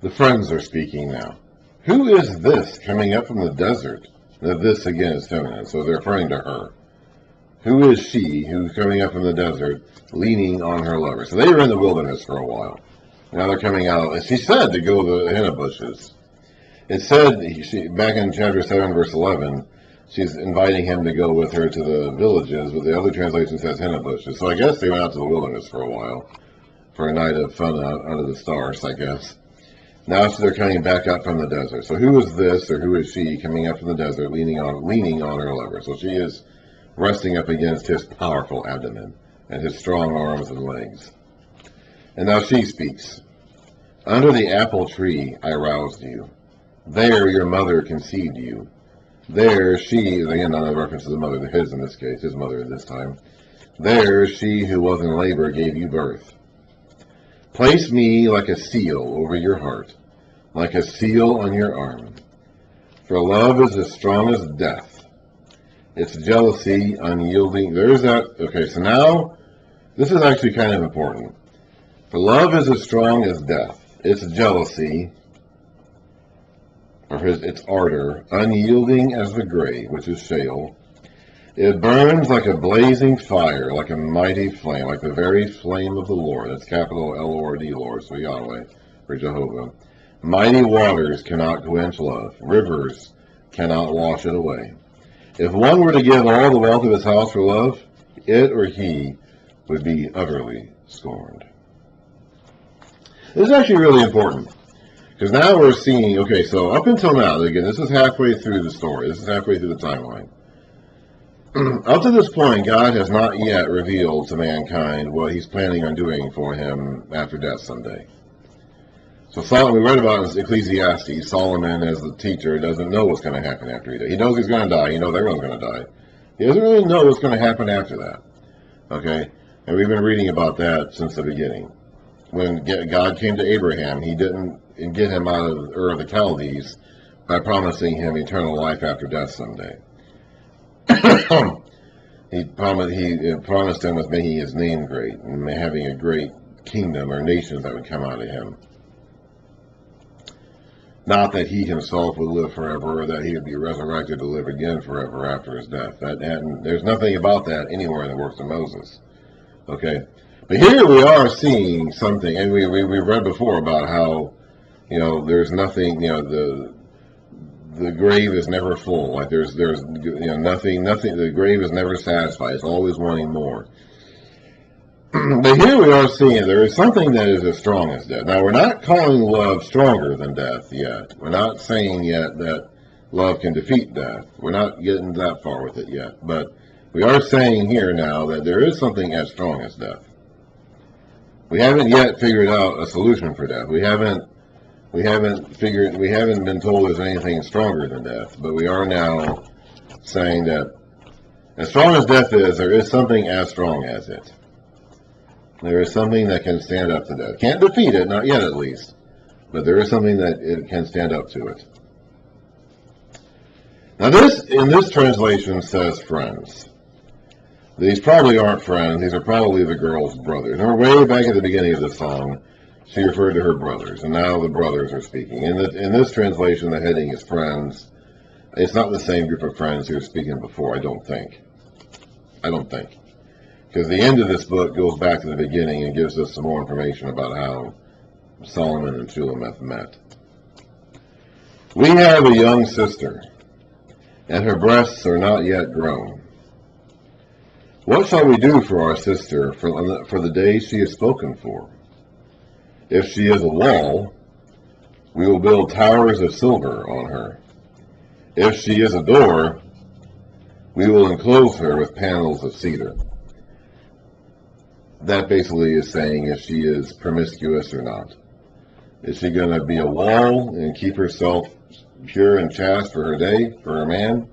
The friends are speaking now. Who is this coming up from the desert? Now this again is feminine, so they're referring to her. Who is she who's coming up from the desert, leaning on her lover? So they were in the wilderness for a while. Now they're coming out, and she said to go to the henna bushes. It said, back in chapter 7, verse 11, she's inviting him to go with her to the villages, but the other translation says henna bushes. So I guess they went out to the wilderness for a while, for a night of fun under the stars, I guess. Now they're coming back up from the desert. So who is this, or who is she, coming up from the desert, leaning on her lover? So she is resting up against his powerful abdomen and his strong arms and legs. And now she speaks. Under the apple tree I roused you. There your mother conceived you. There she, again not a reference to the mother, his in this case, his mother this time. There she who was in labor gave you birth. Place me like a seal over your heart, like a seal on your arm. For love is as strong as death. Its jealousy unyielding. There's that. Okay, so now, this is actually kind of important. For love is as strong as death. Its jealousy, or its ardor, unyielding as the grave, which is Sheol. It burns like a blazing fire, like a mighty flame, like the very flame of the Lord. That's capital L-O-R-D, Lord, so Yahweh, or Jehovah. Mighty waters cannot quench love. Rivers cannot wash it away. If one were to give all the wealth of his house for love, it or he would be utterly scorned. This is actually really important, because now we're seeing, okay, so up until now, again, this is halfway through the story. This is halfway through the timeline. Up to this point, God has not yet revealed to mankind what he's planning on doing for him after death someday. So Solomon, we read about in Ecclesiastes, Solomon as the teacher doesn't know what's going to happen after he dies. He knows he's going to die. He knows everyone's going to die. He doesn't really know what's going to happen after that. Okay? And we've been reading about that since the beginning. When God came to Abraham, he didn't get him out of Ur of the Chaldees by promising him eternal life after death someday. He promised him with making his name great and having a great kingdom or nations that would come out of him. Not that he himself would live forever, or that he would be resurrected to live again forever after his death. There's nothing about that anywhere in the works of Moses. Okay, but here we are seeing something, and we read before about how, there's nothing, the grave is never full. Like there's nothing. The grave is never satisfied. It's always wanting more. But here we are seeing there is something that is as strong as death. Now we're not calling love stronger than death yet. We're not saying yet that love can defeat death. We're not getting that far with it yet. But we are saying here now that there is something as strong as death. We haven't yet figured out a solution for death. We haven't been told there's anything stronger than death, but we are now saying that as strong as death is, there is something as strong as it. There is something that can stand up to death. Can't defeat it, not yet at least, but there is something that it can stand up to it. Now in this translation says friends. These probably aren't friends. These are probably the girl's brothers. Remember way back at the beginning of the song, she referred to her brothers, and now the brothers are speaking. In this translation, the heading is friends. It's not the same group of friends who were speaking before, I don't think. Because the end of this book goes back to the beginning and gives us some more information about how Solomon and Shulamith met. We have a young sister, and her breasts are not yet grown. What shall we do for our sister for the day she is spoken for? If she is a wall, we will build towers of silver on her. If she is a door, we will enclose her with panels of cedar. That basically is saying if she is promiscuous or not. Is she going to be a wall and keep herself pure and chaste for her day, for her man?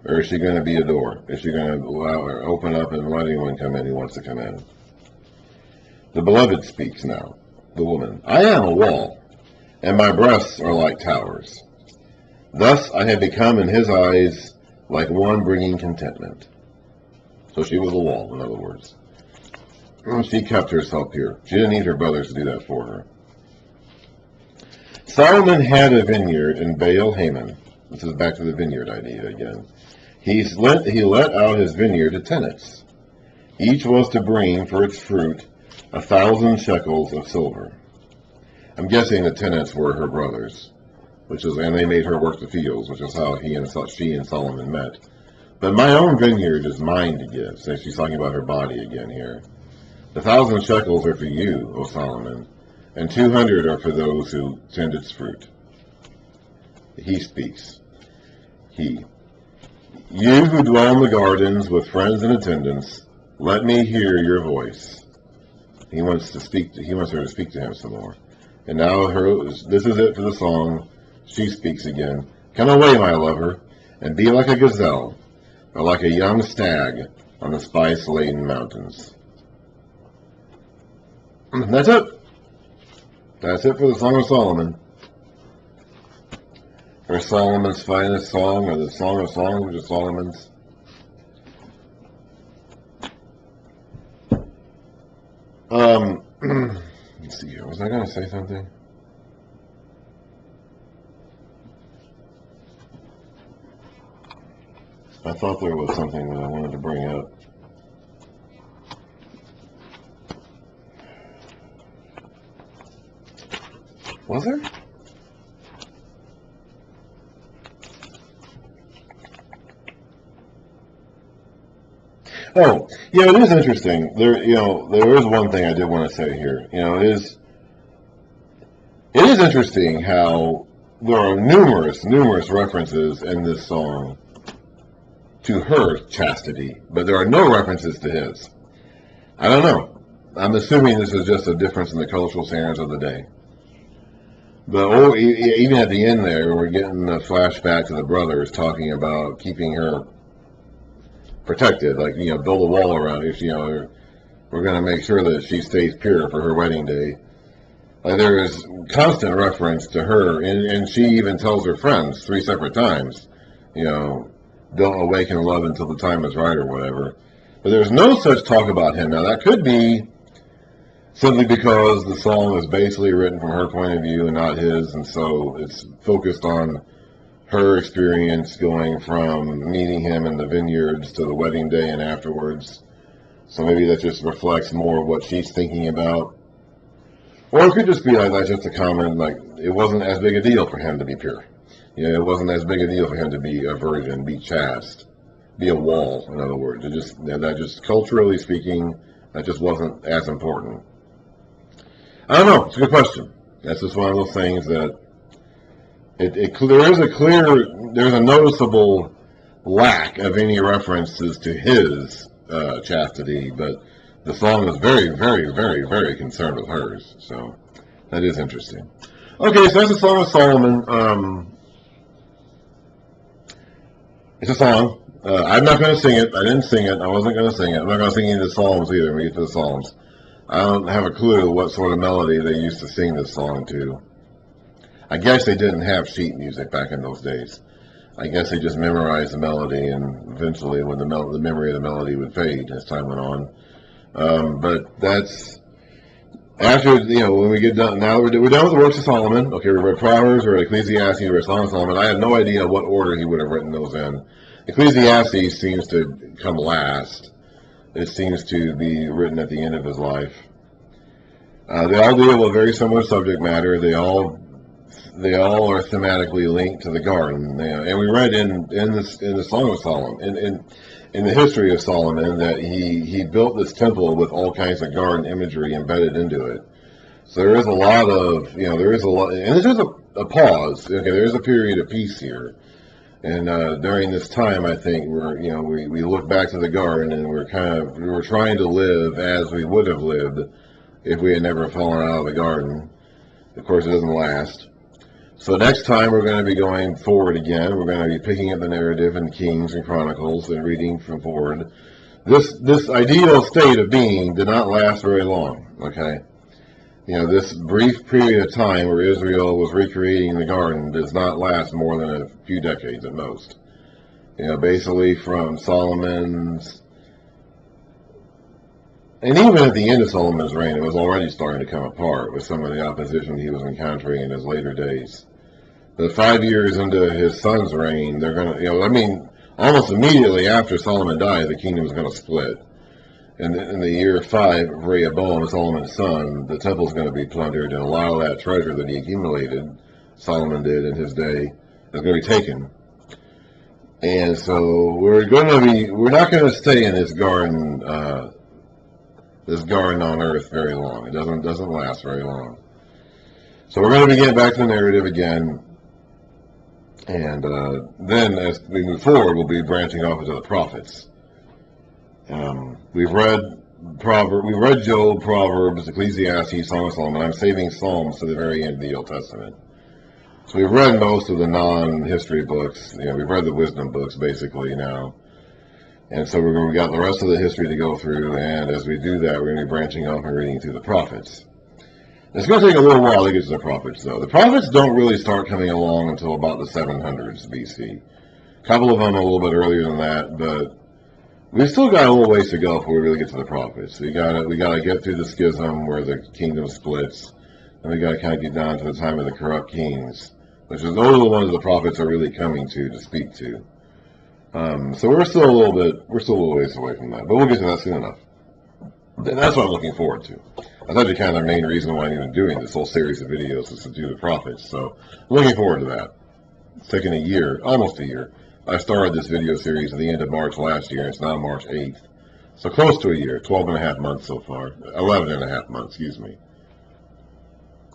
Or is she going to be a door? Is she going to allow her open up and let anyone come in who wants to come in? The beloved speaks now. The woman, I am a wall, and my breasts are like towers. Thus I have become in his eyes like one bringing contentment. So she was a wall, in other words. She kept herself pure. She didn't need her brothers to do that for her. Solomon had a vineyard in Baal Haman. This is back to the vineyard idea again. He let out his vineyard to tenants. Each was to bring for its fruit 1,000 shekels of silver. I'm guessing the tenants were her brothers, and they made her work the fields, which is how she and Solomon met. But my own vineyard is mine to give. So she's talking about her body again here. The 1,000 shekels are for you, O Solomon, and 200 are for those who tend its fruit. He speaks. He. You who dwell in the gardens with friends and attendants, let me hear your voice. He wants her to speak to him some more. And now this is it for the song. She speaks again. Come away, my lover, and be like a gazelle, or like a young stag on the spice-laden mountains. That's it. That's it for the Song of Solomon. Or Solomon's finest song, or the Song of Songs, which is Solomon's. Let's see here. Was I going to say something? I thought there was something that I wanted to bring up. Was there? Oh, yeah, it is interesting. There is one thing I did want to say here. It is interesting how there are numerous references in this song to her chastity, but there are no references to his. I don't know. I'm assuming this is just a difference in the cultural standards of the day. But even at the end there, we're getting a flashback to the brothers talking about keeping her protected, like, build a wall around her. We're going to make sure that she stays pure for her wedding day. There is constant reference to her, and she even tells her friends 3 separate times, don't awaken love until the time is right or whatever. But there's no such talk about him. Now, that could be simply because the song is basically written from her point of view and not his, and so it's focused on her experience going from meeting him in the vineyards to the wedding day and afterwards. So maybe that just reflects more of what she's thinking about. Or it could just be like that's just a comment, like it wasn't as big a deal for him to be pure. It wasn't as big a deal for him to be a virgin, be chaste, be a wall, in other words. That just culturally speaking, that just wasn't as important. I don't know. It's a good question. That's just one of those things that there's a noticeable lack of any references to his chastity, but the song is very, very, very, very concerned with hers. So that is interesting. Okay, so that's the Song of Solomon. It's a song. I'm not going to sing it. I didn't sing it. I wasn't going to sing it. I'm not going to sing any of the Psalms either when we get to the Psalms. I don't have a clue what sort of melody they used to sing this song to. I guess they didn't have sheet music back in those days. I guess they just memorized the melody, and eventually when the memory of the melody would fade as time went on. But that's after, when we get done. Now we're done with the works of Solomon. Okay, we read Proverbs, we read Ecclesiastes, we read Song of Solomon. I have no idea what order he would have written those in. Ecclesiastes seems to come last. It seems to be written at the end of his life. They all deal with very similar subject matter. They all are thematically linked to the garden. And we read in the Song of Solomon, in the history of Solomon, that he built this temple with all kinds of garden imagery embedded into it. So there is a lot of, and there's just a pause. Okay, there is a period of peace here. And during this time, I think we look back to the garden, and we were trying to live as we would have lived if we had never fallen out of the garden. Of course, it doesn't last. So next time we're going to be going forward again. We're going to be picking up the narrative in Kings and Chronicles and reading from forward. This ideal state of being did not last very long. Okay. This brief period of time where Israel was recreating the garden does not last more than a few decades at most. Basically from Solomon's And even at the end of Solomon's reign, it was already starting to come apart with some of the opposition he was encountering in his later days. The 5 years into his son's reign, they're going to, almost immediately after Solomon died, the kingdom is going to split. And in the year 5 of Rehoboam, Solomon's son, the temple is going to be plundered, and a lot of that treasure that he accumulated, Solomon did in his day, is going to be taken. And so we're not going to stay in this garden on earth very long. It doesn't last very long. So we're going to be getting back to the narrative again. And then as we move forward, we'll be branching off into the prophets. We've read Job, Proverbs, Ecclesiastes, Song of Solomon. I'm saving Psalms to the very end of the Old Testament. So we've read most of the non-history books. We've read the wisdom books basically now. And so we got the rest of the history to go through. And as we do that, we're going to be branching off and reading through the prophets. It's going to take a little while to get to the prophets, though. The prophets don't really start coming along until about the 700s BC. A couple of them a little bit earlier than that, but we've still got a little ways to go before we really get to the prophets. We got to get through the schism where the kingdom splits, and we got to kind of get down to the time of the corrupt kings, those are the ones the prophets are really coming to speak to. So we're still a little ways away from that, but we'll get to that soon enough. And that's what I'm looking forward to. That's actually kind of the main reason why I'm even doing this whole series of videos is to do the prophets. So I'm looking forward to that. It's taken a year, almost a year. I started this video series at the end of March last year. It's now March 8th. So close to a year, 12 and a half months so far. 11 and a half months, excuse me.